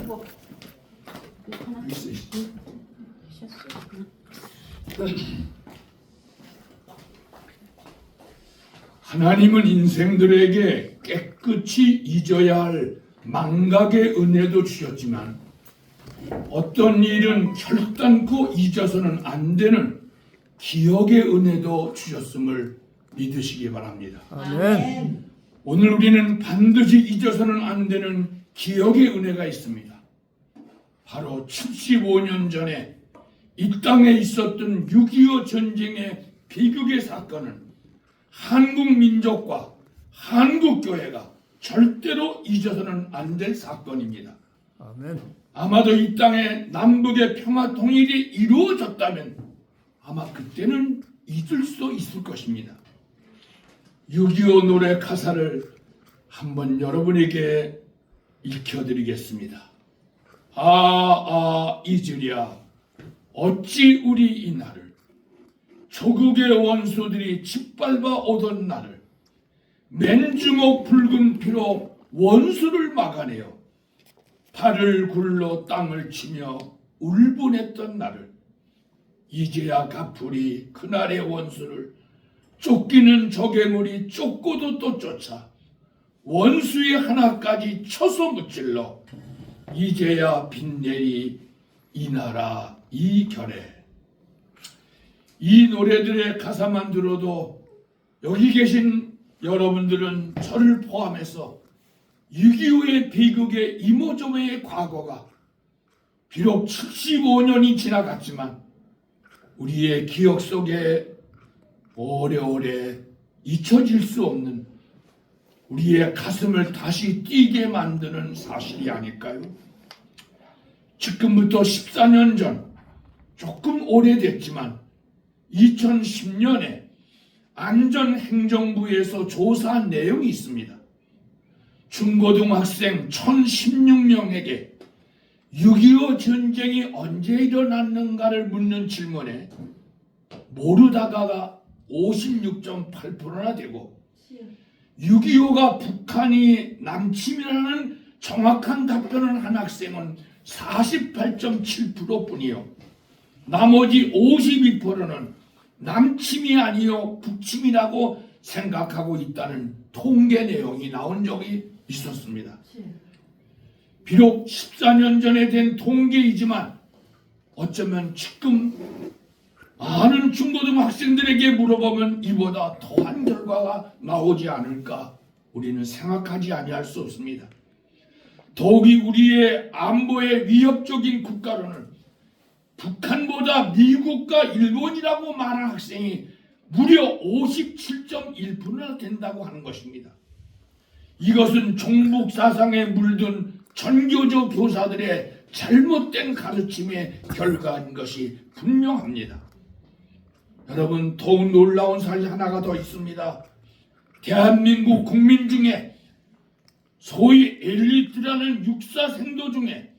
아이고. 하나님은 인생들에게 깨끗이 잊어야 할 망각의 은혜도 주셨지만 어떤 일은 결단코 잊어서는 안 되는 기억의 은혜도 주셨음을 믿으시기 바랍니다. 아멘. 오늘 우리는 반드시 잊어서는 안 되는 기억의 은혜가 있습니다. 바로 75년 전에 이 땅에 있었던 6.25 전쟁의 비극의 사건은 한국 민족과 한국 교회가 절대로 잊어서는 안 될 사건입니다. 아멘. 아마도 이 땅에 남북의 평화 통일이 이루어졌다면 아마 그때는 잊을 수 있을 것입니다. 6.25 노래 가사를 한번 여러분에게 읽혀드리겠습니다. 잊으랴 어찌 우리 이 날을 조국의 원수들이 짓밟아 오던 날을 맨주먹 붉은 피로 원수를 막아내어 발을 굴러 땅을 치며 울분했던 날을 이제야 갚으리 그날의 원수를 쫓기는 적의물이 쫓고도 또 쫓아 원수의 하나까지 쳐서 무찔러 이제야 빛내리 이 나라 이 결에. 이 노래들의 가사만 들어도 여기 계신 여러분들은 저를 포함해서 6.25의 비극의 이모저모의 과거가 비록 75년이 지나갔지만 우리의 기억 속에 오래오래 잊혀질 수 없는 우리의 가슴을 다시 뛰게 만드는 사실이 아닐까요? 지금부터 14년 전, 조금 오래됐지만 2010년에 안전행정부에서 조사한 내용이 있습니다. 중고등학생 1016명에게 6.25 전쟁이 언제 일어났는가를 묻는 질문에 모르다가가 56.8%나 되고 6.25가 북한이 남침이라는 정확한 답변을 한 학생은 48.7% 뿐이요. 나머지 52%는 남침이 아니요 북침이라고 생각하고 있다는 통계 내용이 나온 적이 있었습니다. 비록 14년 전에 된 통계이지만 어쩌면 지금 많은 중고등학생들에게 물어보면 이보다 더한 결과가 나오지 않을까 우리는 생각하지 아니할 수 없습니다. 더욱이 우리의 안보의 위협적인 국가로는 북한보다 미국과 일본이라고 말한 학생이 무려 57.1%나 된다고 하는 것입니다. 이것은 종북 사상에 물든 전교조 교사들의 잘못된 가르침의 결과인 것이 분명합니다. 여러분, 더욱 놀라운 사실 하나가 더 있습니다. 대한민국 국민 중에 소위 엘리트라는 육사생도 중에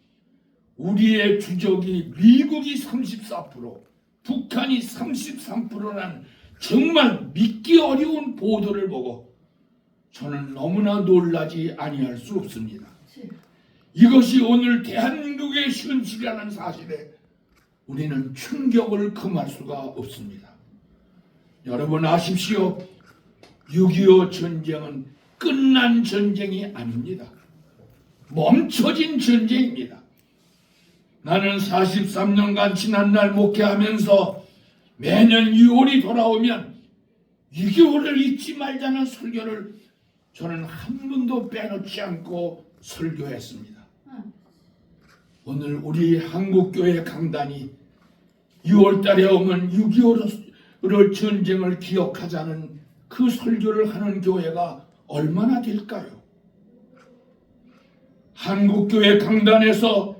우리의 주적이 미국이 34%, 북한이 33%라는 정말 믿기 어려운 보도를 보고 저는 너무나 놀라지 아니할 수 없습니다. 이것이 오늘 대한민국의 현실이라는 사실에 우리는 충격을 금할 수가 없습니다. 여러분 아십시오. 6.25 전쟁은 끝난 전쟁이 아닙니다. 멈춰진 전쟁입니다. 나는 43년간 지난날 목회하면서 매년 6월이 돌아오면 6.25를 잊지 말자는 설교를 저는 한 번도 빼놓지 않고 설교했습니다. 오늘 우리 한국교회 강단이 6월 달에 오면 6.25를 전쟁을 기억하자는 그 설교를 하는 교회가 얼마나 될까요? 한국교회 강단에서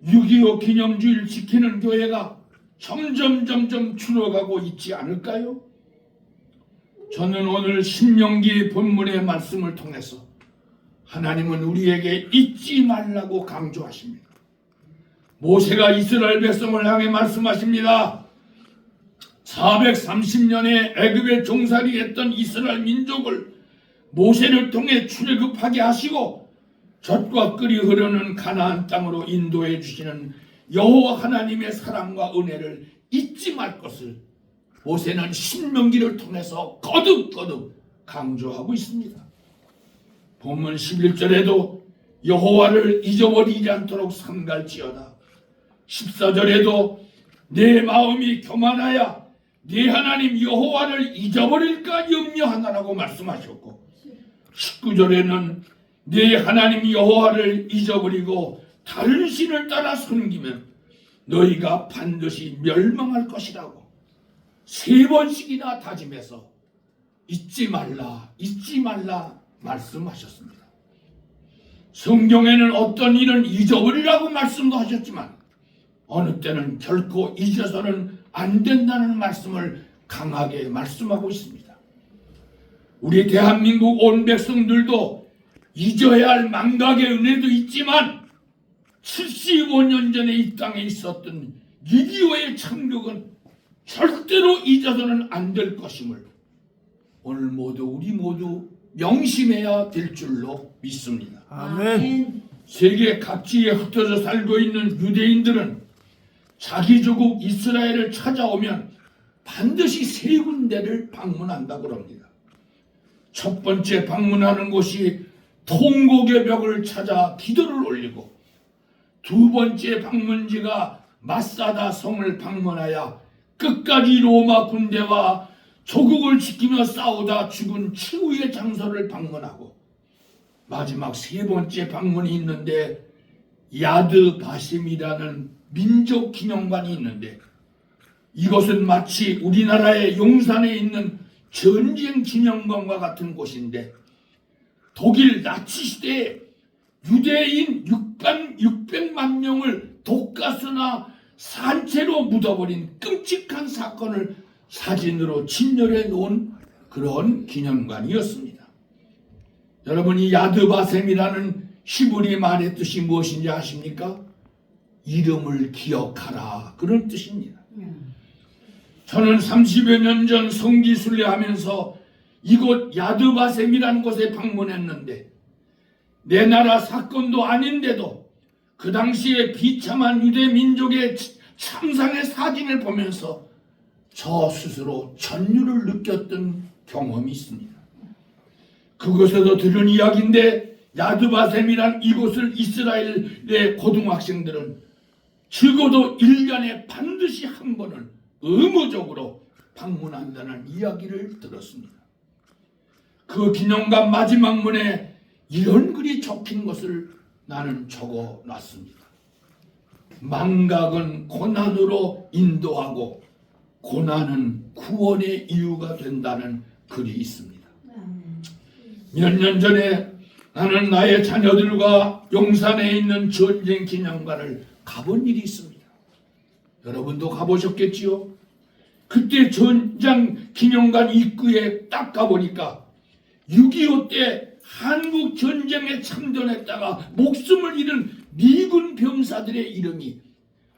6.25 기념주의를 지키는 교회가 점점 줄어가고 있지 않을까요? 저는 오늘 신명기 본문의 말씀을 통해서 하나님은 우리에게 잊지 말라고 강조하십니다. 모세가 이스라엘 백성을 향해 말씀하십니다. 430년에 애굽에 종살이했던 이스라엘 민족을 모세를 통해 출애굽하게 하시고 젖과 꿀이 흐르는 가나안 땅으로 인도해 주시는 여호와 하나님의 사랑과 은혜를 잊지 말 것을 모세는 신명기를 통해서 거듭거듭 강조하고 있습니다. 본문 11절에도 여호와를 잊어버리지 않도록 삼갈지어다. 14절에도 내 마음이 교만하여 네 하나님 여호와를 잊어버릴까 염려하나라고 말씀하셨고, 19절에는 네 하나님 여호와를 잊어버리고 다른 신을 따라 섬기면 너희가 반드시 멸망할 것이라고 3번씩이나 다짐해서 잊지 말라 말씀하셨습니다. 성경에는 어떤 일은 잊어버리라고 말씀도 하셨지만 어느 때는 결코 잊어서는 안 된다는 말씀을 강하게 말씀하고 있습니다. 우리 대한민국 온 백성들도 잊어야 할 망각의 은혜도 있지만 75년 전에 이 땅에 있었던 6.25의 참극은 절대로 잊어서는 안 될 것임을 오늘 우리 모두 명심해야 될 줄로 믿습니다. 아멘. 세계 각지에 흩어져 살고 있는 유대인들은 자기 조국 이스라엘을 찾아오면 반드시 3군데를 방문한다고 합니다. 첫 번째 방문하는 곳이 통곡의 벽을 찾아 기도를 올리고, 두 번째 방문지가 마사다 성을 방문하여 끝까지 로마 군대와 조국을 지키며 싸우다 죽은 최후의 장소를 방문하고, 마지막 3번째 방문이 있는데 야드 바심이라는 민족 기념관이 있는데, 이것은 마치 우리나라의 용산에 있는 전쟁 기념관과 같은 곳인데, 독일 나치 시대에 유대인 600만 명을 독가스나 산채로 묻어버린 끔찍한 사건을 사진으로 진열해 놓은 그런 기념관이었습니다. 여러분이 야드바셈이라는 히브리 말의 뜻이 무엇인지 아십니까? 이름을 기억하라, 그런 뜻입니다. 저는 30여 년 전 성지순례하면서 이곳 야드바셈이라는 곳에 방문했는데, 내 나라 사건도 아닌데도 그 당시에 비참한 유대 민족의 참상의 사진을 보면서 저 스스로 전율을 느꼈던 경험이 있습니다. 그곳에서 들은 이야기인데, 야드바셈이란 이곳을 이스라엘의 고등학생들은 적어도 1년에 반드시 한 번은 의무적으로 방문한다는 이야기를 들었습니다. 그 기념관 마지막 문에 이런 글이 적힌 것을 나는 적어 놨습니다. 망각은 고난으로 인도하고 고난은 구원의 이유가 된다는 글이 있습니다. 몇 년 전에 나는 나의 자녀들과 용산에 있는 전쟁 기념관을 가본 일이 있습니다. 여러분도 가보셨겠지요? 그때 전쟁 기념관 입구에 딱 가보니까 6.25 때 한국 전쟁에 참전했다가 목숨을 잃은 미군 병사들의 이름이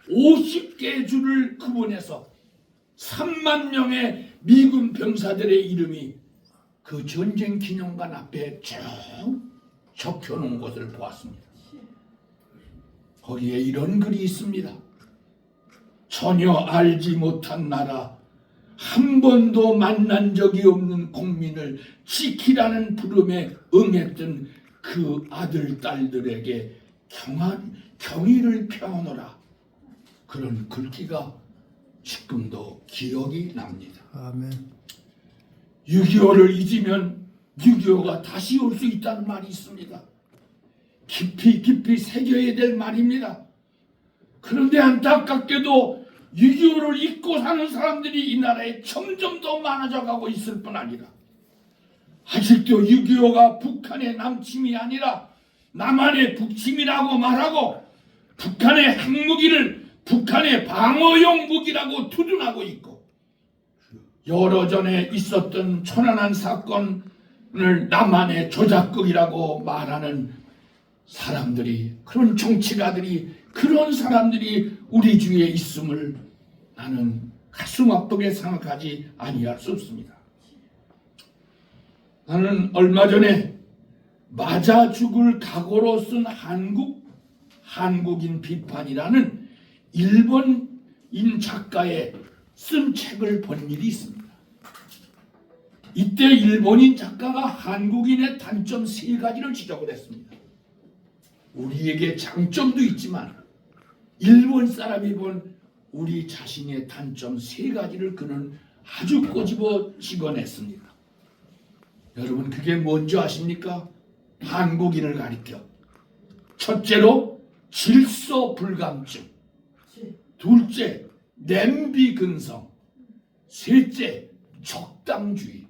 50개 줄을 구분해서 3만 명의 미군 병사들의 이름이 그 전쟁 기념관 앞에 쭉 적혀놓은 것을 보았습니다. 거기에 이런 글이 있습니다. 전혀 알지 못한 나라, 한 번도 만난 적이 없는 국민을 지키라는 부름에 응했던 그 아들, 딸들에게 경의를 표하노라, 그런 글귀가 지금도 기억이 납니다. 아멘. 6.25를 잊으면 6.25가 다시 올 수 있다는 말이 있습니다. 깊이 새겨야 될 말입니다. 그런데 안타깝게도 6.25를 잊고 사는 사람들이 이 나라에 점점 더 많아져 가고 있을 뿐 아니라, 아직도 6.25가 북한의 남침이 아니라 남한의 북침이라고 말하고, 북한의 핵무기를 북한의 방어용 무기라고 투둔하고 있고, 여러 전에 있었던 천안함 사건을 남한의 조작극이라고 말하는 사람들이, 그런 정치가들이, 그런 사람들이 우리 주위에 있음을 나는 가슴 아프게 생각하지 아니할 수 없습니다. 나는 얼마 전에 맞아 죽을 각오로 쓴 한국인 비판이라는 일본인 작가의 쓴 책을 본 일이 있습니다. 이때 일본인 작가가 한국인의 단점 3가지를 지적을 했습니다. 우리에게 장점도 있지만 일본 사람이 본 우리 자신의 단점 3가지를 그는 아주 꼬집어 찍어냈습니다. 여러분, 그게 뭔지 아십니까? 한국인을 가리켜 첫째로 질서불감증, 둘째 냄비 근성, 셋째 적당주의.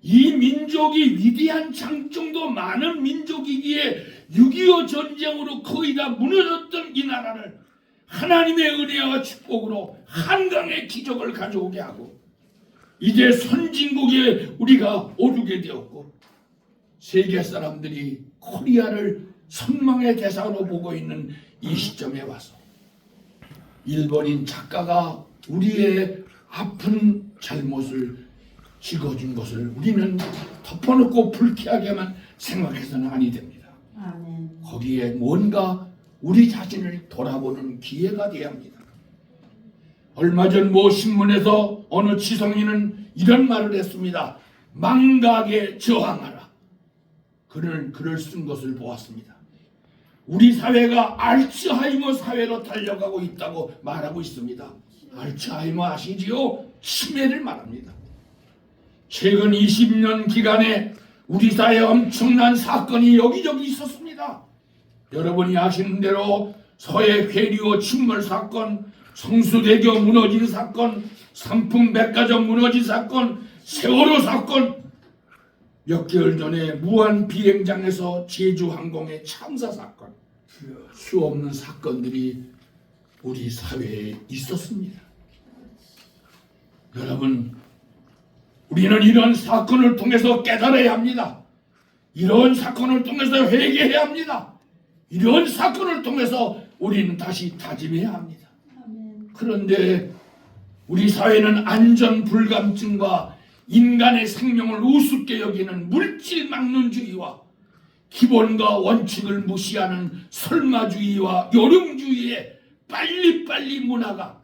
이 민족이 위대한 장점도 많은 민족이기에 6.25 전쟁으로 거의 다 무너졌던 이 나라를 하나님의 은혜와 축복으로 한강의 기적을 가져오게 하고 이제 선진국에 우리가 오르게 되었고 세계 사람들이 코리아를 선망의 대상으로 보고 있는 이 시점에 와서 일본인 작가가 우리의 아픈 잘못을 찍어준 것을 우리는 덮어놓고 불쾌하게만 생각해서는 아니 됩니다. 아멘. 거기에 뭔가 우리 자신을 돌아보는 기회가 되어야 합니다. 얼마 전 모 신문에서 어느 지성인은 이런 말을 했습니다. 망각에 저항하라. 그는 글을 쓴 것을 보았습니다. 우리 사회가 알츠하이머 사회로 달려가고 있다고 말하고 있습니다. 알츠하이머 아시지요? 치매를 말합니다. 최근 20년 기간에 우리 사회에 엄청난 사건이 여기저기 있었습니다. 여러분이 아시는 대로 서해 회리호 침몰 사건, 성수대교 무너진 사건, 삼풍 백화점 무너진 사건, 세월호 사건, 몇 개월 전에 무한 비행장에서 제주항공의 참사 사건, 수 없는 사건들이 우리 사회에 있었습니다. 여러분, 우리는 이런 사건을 통해서 깨달아야 합니다. 이런 사건을 통해서 회개해야 합니다. 이런 사건을 통해서 우리는 다시 다짐해야 합니다. 그런데 우리 사회는 안전불감증과 인간의 생명을 우습게 여기는 물질망론주의와 기본과 원칙을 무시하는 설마주의와 요령주의의 빨리빨리 문화가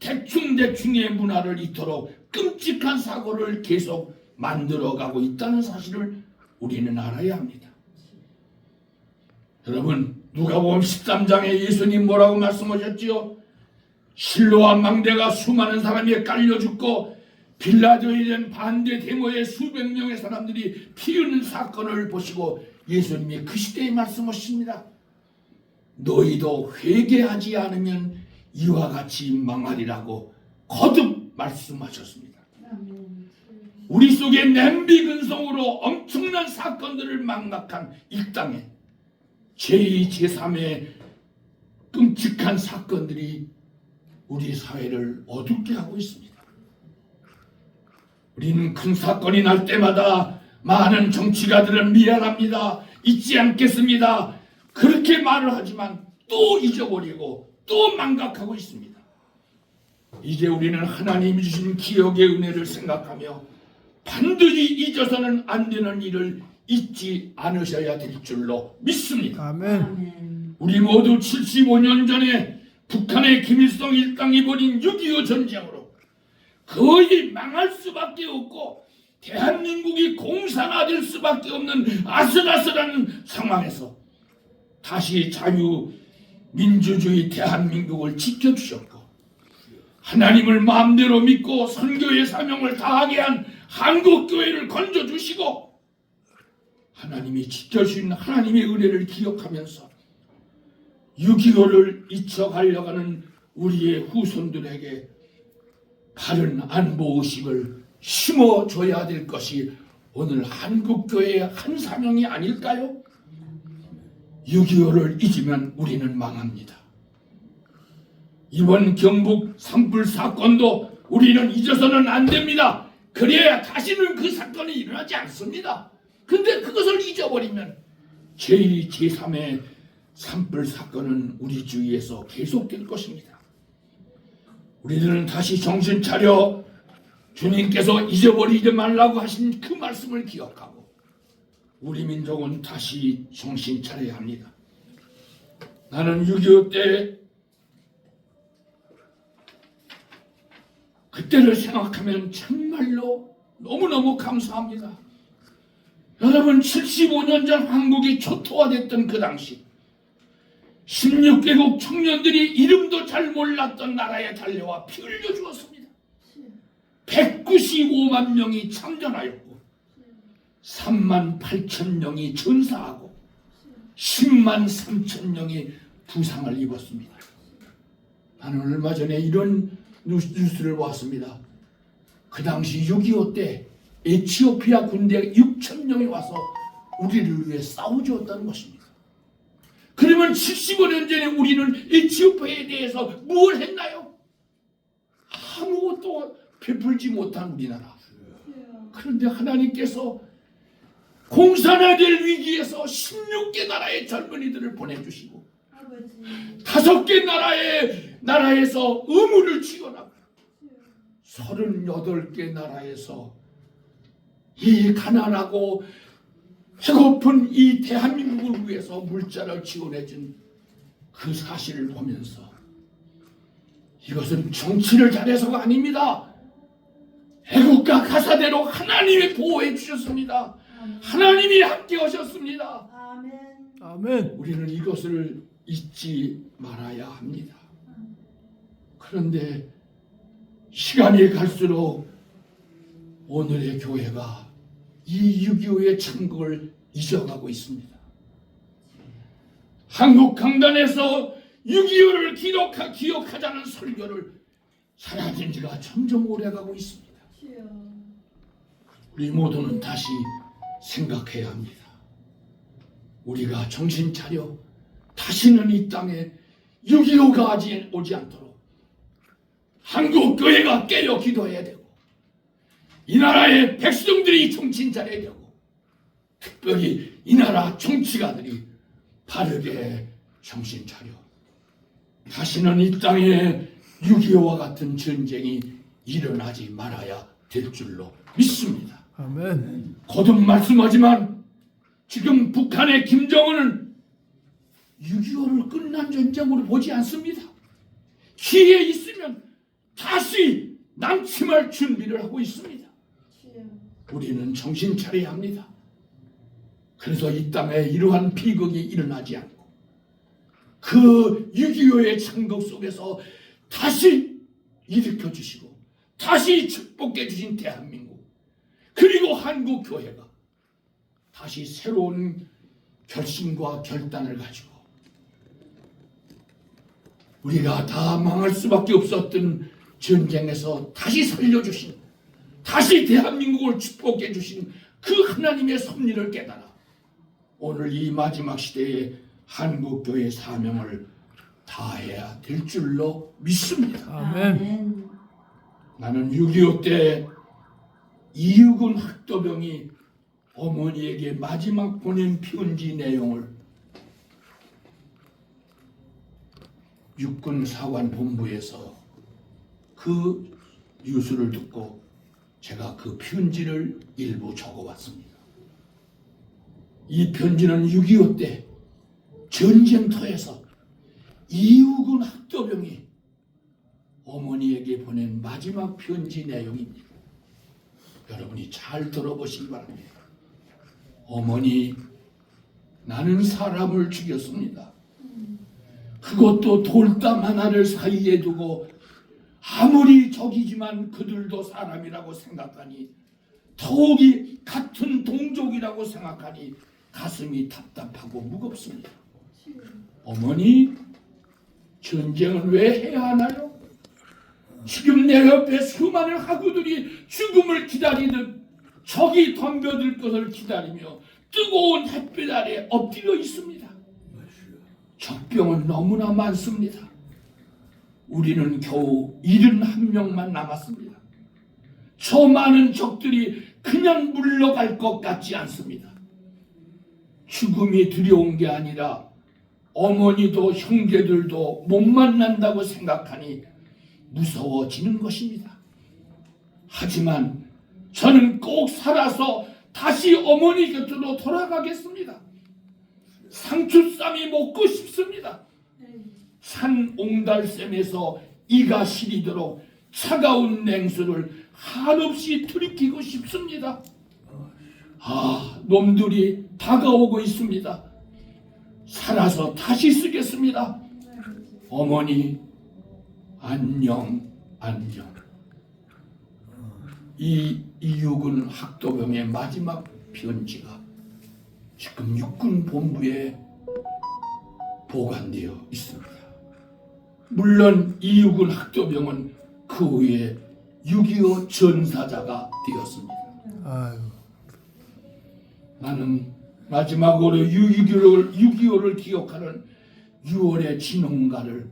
대충대충의 문화를 이토록 끔찍한 사고를 계속 만들어가고 있다는 사실을 우리는 알아야 합니다. 여러분, 누가복음 13장에 예수님 뭐라고 말씀하셨지요? 실로와 망대가 수많은 사람이 깔려 죽고 빌라도에 대한 반대 데모에 수백 명의 사람들이 피 흘리는 사건을 보시고 예수님이 그 시대에 말씀하십니다. 너희도 회개하지 않으면 이와 같이 망하리라고 거듭 말씀하셨습니다. 우리 속에 냄비 근성으로 엄청난 사건들을 망각한 이 땅에 제2, 제3의 끔찍한 사건들이 우리 사회를 어둡게 하고 있습니다. 우리는 큰 사건이 날 때마다 많은 정치가들은 미안합니다, 잊지 않겠습니다, 그렇게 말을 하지만 또 잊어버리고 또 망각하고 있습니다. 이제 우리는 하나님이 주신 기억의 은혜를 생각하며 반드시 잊어서는 안 되는 일을 잊지 않으셔야 될 줄로 믿습니다. 아멘. 우리 모두 75년 전에 북한의 김일성 일당이 벌인 6.25 전쟁으로 거의 망할 수밖에 없고 대한민국이 공산화될 수밖에 없는 아슬아슬한 상황에서 다시 자유민주주의 대한민국을 지켜주셨고 하나님을 마음대로 믿고 선교의 사명을 다하게 한 한국교회를 건져주시고 하나님이 지켜주신 하나님의 은혜를 기억하면서 6.25를 잊혀가려고 하는 우리의 후손들에게 바른 안보의식을 심어줘야 될 것이 오늘 한국교회의 한 사명이 아닐까요? 6.25를 잊으면 우리는 망합니다. 이번 경북 산불 사건도 우리는 잊어서는 안 됩니다. 그래야 다시는 그 사건이 일어나지 않습니다. 근데 그것을 잊어버리면 제2, 제3의 산불 사건은 우리 주위에서 계속될 것입니다. 우리들은 다시 정신 차려 주님께서 잊어버리지 말라고 하신 그 말씀을 기억하고 우리 민족은 다시 정신 차려야 합니다. 나는 6.25 때 그때를 생각하면 정말로 너무너무 감사합니다. 여러분, 75년 전 한국이 초토화됐던 그 당시 16개국 청년들이 이름도 잘 몰랐던 나라에 달려와 피 흘려 주었습니다. 195만 명이 참전하였고 3만 8천 명이 전사하고 10만 3천 명이 부상을 입었습니다. 나는 얼마 전에 이런 뉴스를 봤습니다. 그 당시 6.25 때 에티오피아 군대 6천 명이 와서 우리를 위해 싸워주었다는 것입니다. 그러면 75년 전에 우리는 에티오피아에 대해서 무엇을 했나요? 아무것도 베풀지 못한 우리나라. 그런데 하나님께서 공산화될 위기에서 16개 나라의 젊은이들을 보내주시고 5개 나라에서 의무를 지원하고 38개 나라에서 이 가난하고 배고픈 이 대한민국을 위해서 물자를 지원해준 그 사실을 보면서 이것은 정치를 잘해서가 아닙니다. 애국가 가사대로 하나님이 보호해 주셨습니다. 하나님이 함께 하셨습니다. 아멘. 우리는 이것을 잊지 말아야 합니다. 그런데 시간이 갈수록 오늘의 교회가 이 6.25의 참극을 잊어가고 있습니다. 한국 강단에서 6.25를 기억하자는 설교를 사라진 지가 점점 오래가고 있습니다. 우리 모두는 다시 생각해야 합니다. 우리가 정신 차려 다시는 이 땅에 6.25가 오지 않도록 한국 교회가 깨어 기도해야 되고 이 나라의 백성들이 정신 차려야 되고 특별히 이 나라 정치가들이 바르게 정신 차려 다시는 이 땅에 6.25와 같은 전쟁이 일어나지 말아야 될 줄로 믿습니다. 아멘. 거듭 말씀하지만 지금 북한의 김정은은 6.25를 끝난 전쟁으로 보지 않습니다. 기회 있으면 다시 남침할 준비를 하고 있습니다. 우리는 정신 차려야 합니다. 그래서 이 땅에 이러한 비극이 일어나지 않고 그 6.25의 참극 속에서 다시 일으켜 주시고 다시 축복해 주신 대한민국 그리고 한국 교회가 다시 새로운 결심과 결단을 가지고 우리가 다 망할 수밖에 없었던 전쟁에서 다시 살려주신 다시 대한민국을 축복해 주신 그 하나님의 섭리를 깨달아 오늘 이 마지막 시대에 한국교회의 사명을 다해야 될 줄로 믿습니다. 아멘. 나는 6.25 때 이육은 학도병이 어머니에게 마지막 보낸 편지 내용을 육군 사관 본부에서 그 뉴스를 듣고 제가 그 편지를 일부 적어왔습니다. 이 편지는 6.25 때 전쟁터에서 이육은 학도병이 어머니에게 보낸 마지막 편지 내용입니다. 여러분이 잘 들어보시기 바랍니다. 어머니, 나는 사람을 죽였습니다. 그것도 돌담 하나를 사이에 두고 아무리 적이지만 그들도 사람이라고 생각하니 더욱이 같은 동족이라고 생각하니 가슴이 답답하고 무겁습니다. 어머니, 전쟁은 왜 해야 하나요? 지금 내 옆에 수많은 학우들이 죽음을 기다리듯 적이 덤벼들 것을 기다리며 뜨거운 햇빛 아래 엎드려 있습니다. 적병은 너무나 많습니다. 우리는 겨우 71명만 남았습니다. 저 많은 적들이 그냥 물러갈 것 같지 않습니다. 죽음이 두려운 게 아니라 어머니도 형제들도 못 만난다고 생각하니 무서워지는 것입니다. 하지만 저는 꼭 살아서 다시 어머니 곁으로 돌아가겠습니다. 상추쌈이 먹고 싶습니다. 산 옹달샘에서 이가 시리도록 차가운 냉수를 한없이 들이키고 싶습니다. 놈들이 다가오고 있습니다. 살아서 다시 쓰겠습니다. 어머니 안녕 안녕. 이 이육은 학도병의 마지막 편지가 지금 육군 본부에 보관되어 있습니다. 물론 이육은 학도병은 그 후에 6.25 전사자가 되었습니다. 아유. 나는 마지막으로 6.25를 기억하는 6월의 진홍가를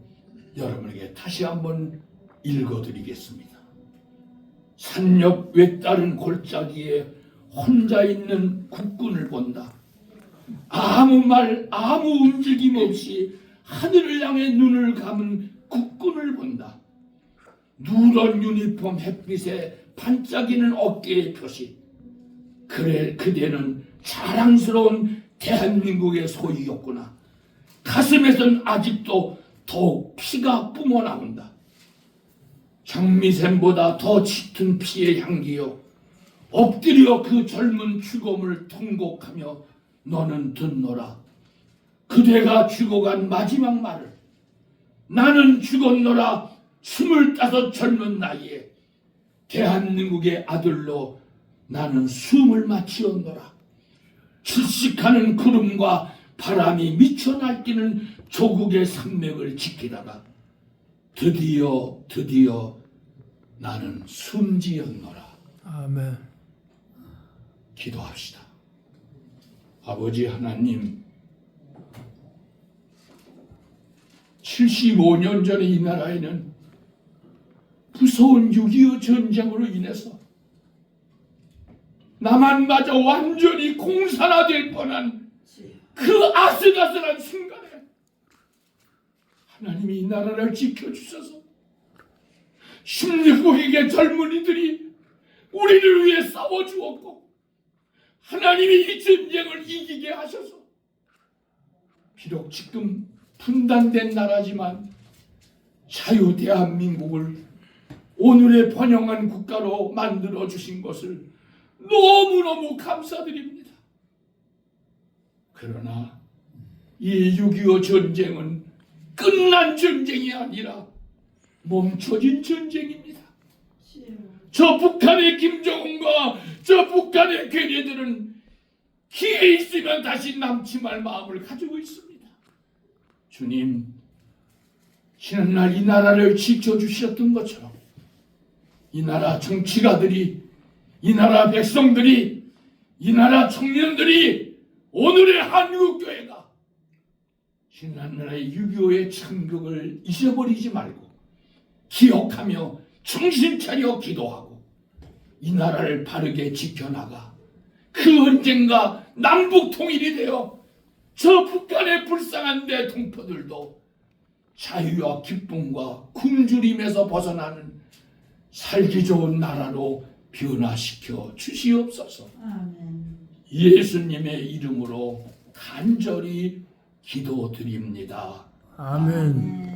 여러분에게 다시 한번 읽어드리겠습니다. 산 옆 외따른 골짜기에 혼자 있는 국군을 본다. 아무 말 아무 움직임 없이 하늘을 향해 눈을 감은 국군을 본다. 누런 유니폼 햇빛에 반짝이는 어깨의 표시. 그래 그대는 자랑스러운 대한민국의 소유였구나. 가슴에선 아직도 더욱 피가 뿜어나온다. 장미샘보다 더 짙은 피의 향기요. 엎드려 그 젊은 죽음을 통곡하며 너는 듣노라. 그대가 죽어간 마지막 말을. 나는 죽었노라. 25 젊은 나이에 대한민국의 아들로 나는 숨을 마치었노라. 질식하는 구름과 바람이 미쳐 날뛰는 조국의 산맥을 지키다가 드디어 나는 숨지었노라. 아멘. 기도합시다. 아버지 하나님, 75년 전에 이 나라에는 무서운 6.25 전쟁으로 인해서 남한마저 완전히 공산화될 뻔한 그 아슬아슬한 순간에 하나님이 이 나라를 지켜주셔서 16억의 젊은이들이 우리를 위해 싸워주었고 하나님이 이 전쟁을 이기게 하셔서 비록 지금 분단된 나라지만 자유 대한민국을 오늘의 번영한 국가로 만들어 주신 것을 너무너무 감사드립니다. 그러나 이 6.25 전쟁은 끝난 전쟁이 아니라 멈춰진 전쟁입니다. 저 북한의 김정은과 저 북한의 괴뢰들은 기회 있으면 다시 남지 말 마음을 가지고 있습니다. 주님, 지난날 이 나라를 지켜주셨던 것처럼 이 나라 정치가들이, 이 나라 백성들이, 이 나라 청년들이, 오늘의 한국교회가 지난날의 6.25의 참극을 잊어버리지 말고 기억하며 정신 차려 기도하고 이 나라를 바르게 지켜나가 그 언젠가 남북 통일이 되어 저 북한의 불쌍한 내 동포들도 자유와 기쁨과 굶주림에서 벗어나는 살기 좋은 나라로 변화시켜 주시옵소서. 아멘. 예수님의 이름으로 간절히 기도드립니다. 아멘.